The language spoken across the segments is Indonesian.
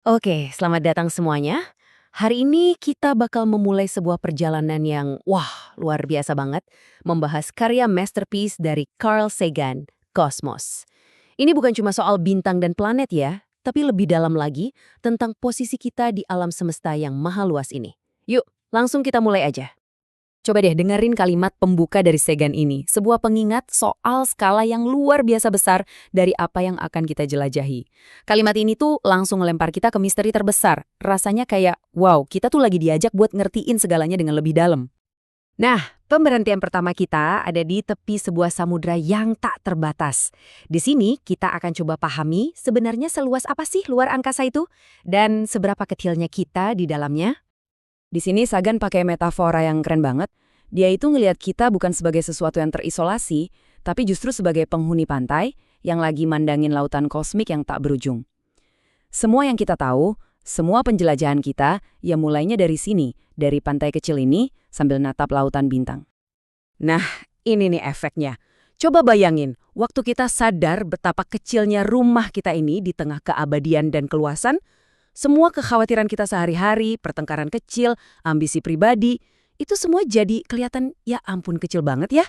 Oke, selamat datang semuanya. Hari ini kita bakal memulai sebuah perjalanan yang, wah, luar biasa banget. Membahas karya masterpiece dari Carl Sagan, Cosmos. Ini bukan cuma soal bintang dan planet ya, tapi lebih dalam lagi tentang posisi kita di alam semesta yang maha luas ini. Yuk, langsung kita mulai aja. Coba deh dengerin kalimat pembuka dari Sagan ini, sebuah pengingat soal skala yang luar biasa besar dari apa yang akan kita jelajahi. Kalimat ini tuh langsung ngelempar kita ke misteri terbesar. Rasanya kayak, wow, kita tuh lagi diajak buat ngertiin segalanya dengan lebih dalam. Nah, pemberhentian pertama kita ada di tepi sebuah samudra yang tak terbatas. Di sini kita akan coba pahami sebenarnya seluas apa sih luar angkasa itu dan seberapa kecilnya kita di dalamnya. Di sini Sagan pakai metafora yang keren banget. Dia itu ngelihat kita bukan sebagai sesuatu yang terisolasi, tapi justru sebagai penghuni pantai yang lagi mandangin lautan kosmik yang tak berujung. Semua yang kita tahu, semua penjelajahan kita, ya mulainya dari sini, dari pantai kecil ini sambil natap lautan bintang. Nah, ini nih efeknya. Coba bayangin, waktu kita sadar betapa kecilnya rumah kita ini di tengah keabadian dan keluasan, semua kekhawatiran kita sehari-hari, pertengkaran kecil, ambisi pribadi, itu semua jadi kelihatan ya ampun kecil banget ya.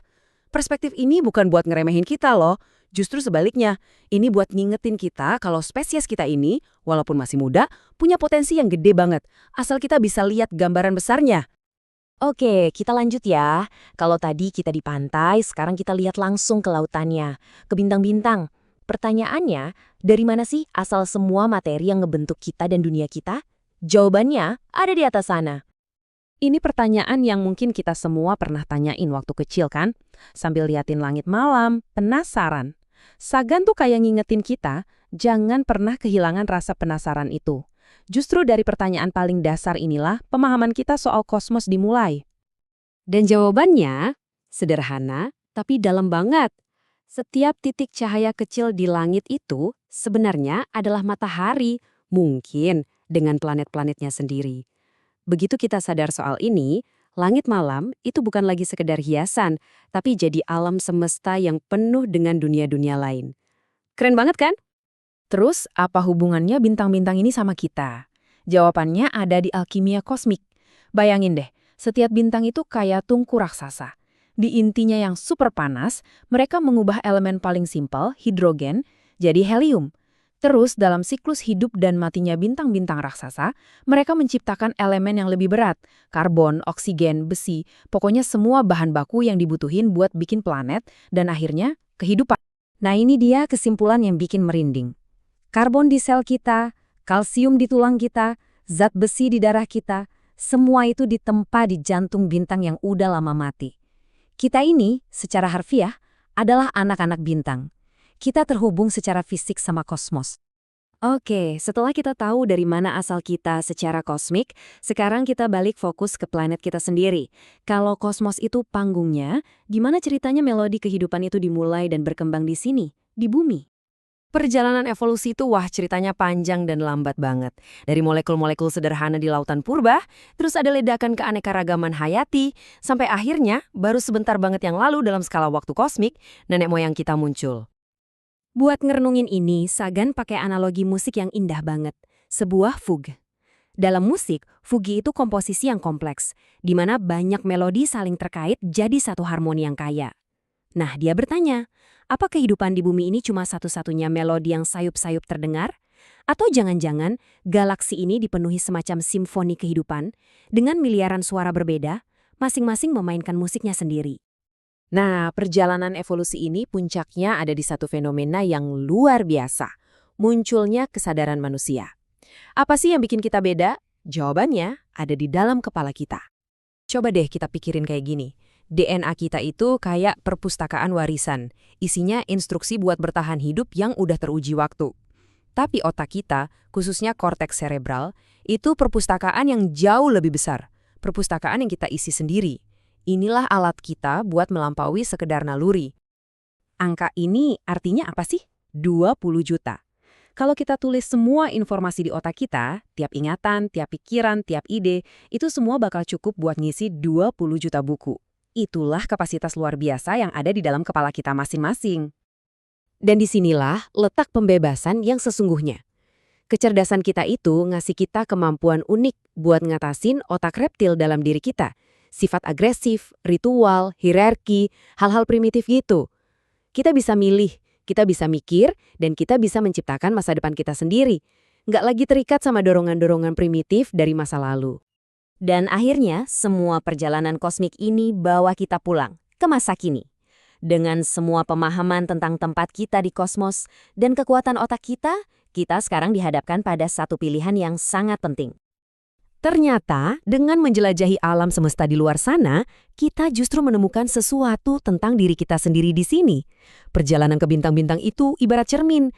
Perspektif ini bukan buat ngeremehin kita loh, justru sebaliknya. Ini buat ngingetin kita kalau spesies kita ini, walaupun masih muda, punya potensi yang gede banget, asal kita bisa lihat gambaran besarnya. Oke, kita lanjut ya. Kalau tadi kita di pantai, sekarang kita lihat langsung ke lautannya, ke bintang-bintang. Pertanyaannya, dari mana sih asal semua materi yang ngebentuk kita dan dunia kita? Jawabannya ada di atas sana. Ini pertanyaan yang mungkin kita semua pernah tanyain waktu kecil kan? Sambil liatin langit malam, penasaran. Sagan tuh kayak ngingetin kita, jangan pernah kehilangan rasa penasaran itu. Justru dari pertanyaan paling dasar inilah pemahaman kita soal kosmos dimulai. Dan jawabannya sederhana tapi dalam banget. Setiap titik cahaya kecil di langit itu sebenarnya adalah matahari, mungkin dengan planet-planetnya sendiri. Begitu kita sadar soal ini, langit malam itu bukan lagi sekedar hiasan, tapi jadi alam semesta yang penuh dengan dunia-dunia lain. Keren banget kan? Terus, apa hubungannya bintang-bintang ini sama kita? Jawabannya ada di alkimia kosmik. Bayangin deh, setiap bintang itu kayak tungku raksasa. Di intinya yang super panas, mereka mengubah elemen paling simpel, hidrogen, jadi helium. Terus, dalam siklus hidup dan matinya bintang-bintang raksasa, mereka menciptakan elemen yang lebih berat, karbon, oksigen, besi, pokoknya semua bahan baku yang dibutuhin buat bikin planet, dan akhirnya kehidupan. Nah ini dia kesimpulan yang bikin merinding. Karbon di sel kita, kalsium di tulang kita, zat besi di darah kita, semua itu ditempa di jantung bintang yang udah lama mati. Kita ini, secara harfiah, adalah anak-anak bintang. Kita terhubung secara fisik sama kosmos. Oke, setelah kita tahu dari mana asal kita secara kosmik, sekarang kita balik fokus ke planet kita sendiri. Kalau kosmos itu panggungnya, gimana ceritanya melodi kehidupan itu dimulai dan berkembang di sini, di bumi? Perjalanan evolusi itu wah ceritanya panjang dan lambat banget. Dari molekul-molekul sederhana di lautan purba, terus ada ledakan keanekaragaman hayati, sampai akhirnya baru sebentar banget yang lalu dalam skala waktu kosmik, nenek moyang kita muncul. Buat ngerenungin ini, Sagan pakai analogi musik yang indah banget. Sebuah fugue. Dalam musik, fugue itu komposisi yang kompleks, di mana banyak melodi saling terkait jadi satu harmoni yang kaya. Nah, dia bertanya, apa kehidupan di bumi ini cuma satu-satunya melodi yang sayup-sayup terdengar? Atau jangan-jangan galaksi ini dipenuhi semacam simfoni kehidupan dengan miliaran suara berbeda, masing-masing memainkan musiknya sendiri? Nah, perjalanan evolusi ini puncaknya ada di satu fenomena yang luar biasa, munculnya kesadaran manusia. Apa sih yang bikin kita beda? Jawabannya ada di dalam kepala kita. Coba deh kita pikirin kayak gini. DNA kita itu kayak perpustakaan warisan. Isinya instruksi buat bertahan hidup yang udah teruji waktu. Tapi otak kita, khususnya korteks cerebral, itu perpustakaan yang jauh lebih besar. Perpustakaan yang kita isi sendiri. Inilah alat kita buat melampaui sekedar naluri. Angka ini artinya apa sih? 20 juta. Kalau kita tulis semua informasi di otak kita, tiap ingatan, tiap pikiran, tiap ide, itu semua bakal cukup buat ngisi 20 juta buku. Itulah kapasitas luar biasa yang ada di dalam kepala kita masing-masing. Dan disinilah letak pembebasan yang sesungguhnya. Kecerdasan kita itu ngasih kita kemampuan unik buat ngatasin otak reptil dalam diri kita. Sifat agresif, ritual, hierarki, hal-hal primitif gitu. Kita bisa milih, kita bisa mikir, dan kita bisa menciptakan masa depan kita sendiri. Nggak lagi terikat sama dorongan-dorongan primitif dari masa lalu. Dan akhirnya, semua perjalanan kosmik ini bawa kita pulang ke masa kini. Dengan semua pemahaman tentang tempat kita di kosmos dan kekuatan otak kita sekarang dihadapkan pada satu pilihan yang sangat penting. Ternyata, dengan menjelajahi alam semesta di luar sana, kita justru menemukan sesuatu tentang diri kita sendiri di sini. Perjalanan ke bintang-bintang itu ibarat cermin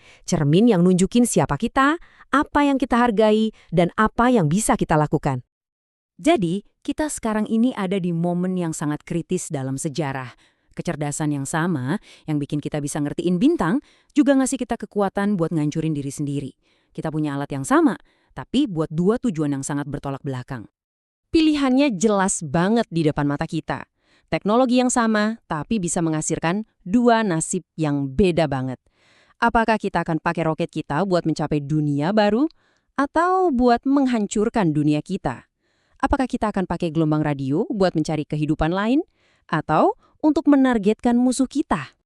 yang nunjukin siapa kita, apa yang kita hargai, dan apa yang bisa kita lakukan. Jadi, kita sekarang ini ada di momen yang sangat kritis dalam sejarah. Kecerdasan yang sama, yang bikin kita bisa ngertiin bintang, juga ngasih kita kekuatan buat ngancurin diri sendiri. Kita punya alat yang sama, tapi buat dua tujuan yang sangat bertolak belakang. Pilihannya jelas banget di depan mata kita. Teknologi yang sama, tapi bisa menghasilkan dua nasib yang beda banget. Apakah kita akan pakai roket kita buat mencapai dunia baru, atau buat menghancurkan dunia kita? Apakah kita akan pakai gelombang radio buat mencari kehidupan lain, atau untuk menargetkan musuh kita?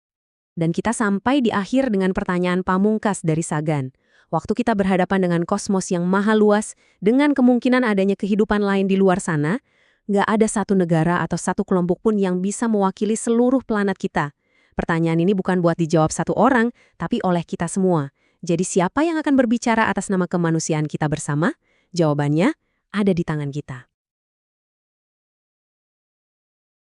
Dan kita sampai di akhir dengan pertanyaan pamungkas dari Sagan. Waktu kita berhadapan dengan kosmos yang maha luas, dengan kemungkinan adanya kehidupan lain di luar sana, nggak ada satu negara atau satu kelompok pun yang bisa mewakili seluruh planet kita. Pertanyaan ini bukan buat dijawab satu orang, tapi oleh kita semua. Jadi siapa yang akan berbicara atas nama kemanusiaan kita bersama? Jawabannya ada di tangan kita.